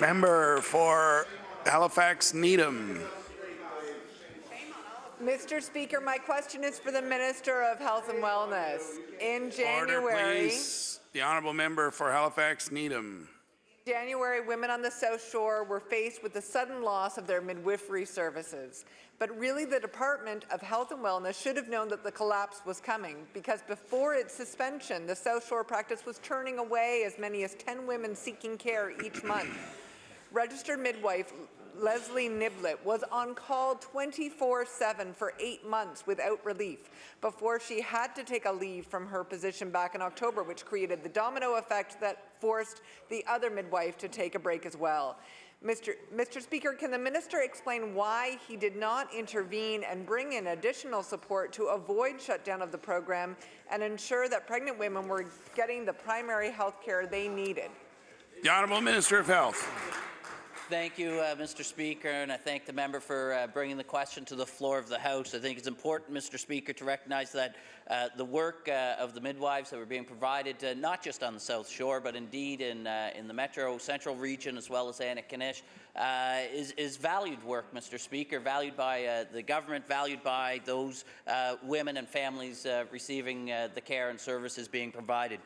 Member for Halifax Needham. Mr. Speaker, my question is for the Minister of Health and Wellness. In January, Order, please. The honourable member for Halifax Needham. Women on the South Shore were faced with the sudden loss of their midwifery services. But really, the Department of Health and Wellness should have known that the collapse was coming, because before its suspension, the South Shore practice was turning away as many as 10 women seeking care each month. Registered midwife Leslie Niblett was on call 24/7 for 8 months without relief before she had to take a leave from her position back in October, which created the domino effect that forced the other midwife to take a break as well. Mr. Speaker, can the minister explain why he did not intervene and bring in additional support to avoid shutdown of the program and ensure that pregnant women were getting the primary health care they needed? The Honourable Minister of Health. Thank you, Mr. Speaker, and I thank the member for bringing the question to the floor of the House. I think it's important, Mr. Speaker, to recognise that the work of the midwives that were being provided, not just on the South Shore, but indeed in the Metro Central region as well as Antigonish, is valued work, Mr. Speaker, valued by the government, valued by those women and families receiving the care and services being provided.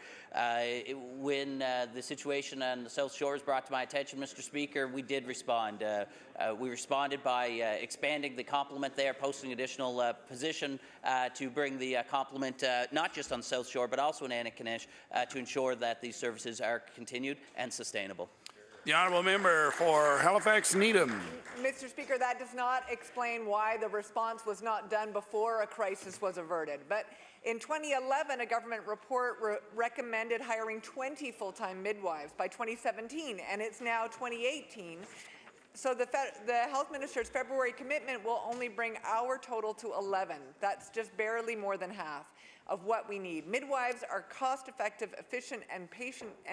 When the situation on the South Shore was brought to my attention, Mr. Speaker, we did respond. We responded by expanding the complement there, posting additional position to bring the complement not just on the South Shore but also in Antigonish to ensure that these services are continued and sustainable. The honourable member for Halifax Needham. Mr. Speaker, that does not explain why the response was not done before a crisis was averted. But in 2011, a government report recommended hiring 20 full-time midwives by 2017, and it's now 2018. So the Health Minister's February commitment will only bring our total to 11. That's just barely more than half of what we need. Midwives are cost-effective, efficient, and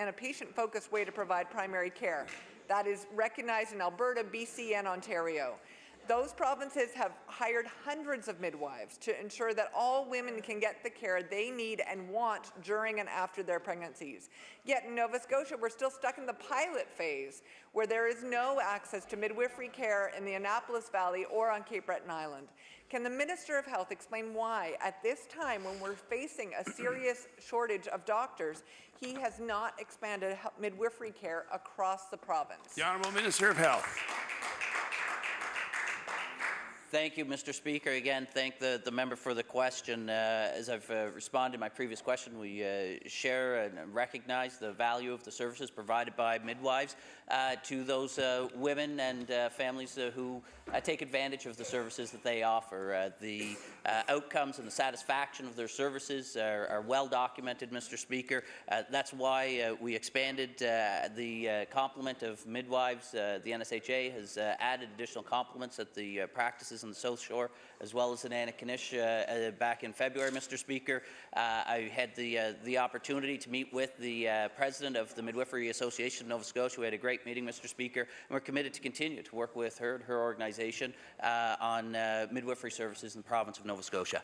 a patient-focused way to provide primary care. That is recognized in Alberta, BC, and Ontario. Those provinces have hired hundreds of midwives to ensure that all women can get the care they need and want during and after their pregnancies. Yet in Nova Scotia, we're still stuck in the pilot phase, where there is no access to midwifery care in the Annapolis Valley or on Cape Breton Island. Can the Minister of Health explain why, at this time when we're facing a serious shortage of doctors, he has not expanded midwifery care across the province? The Honourable Minister of Health. Thank you, Mr. Speaker. Again, thank the member for the question. As I've responded in my previous question, we share and recognize the value of the services provided by midwives to those women and families who take advantage of the services that they offer. The outcomes and the satisfaction of their services are well documented, Mr. Speaker. That's why we expanded the complement of midwives. The NSHA has added additional complements at the practices on the South Shore as well as in Antigonish back in February, Mr. Speaker. I had the opportunity to meet with the president of the Midwifery Association of Nova Scotia. We had a great meeting, Mr. Speaker, and we're committed to continue to work with her and her organization on midwifery services in the province of Nova Scotia.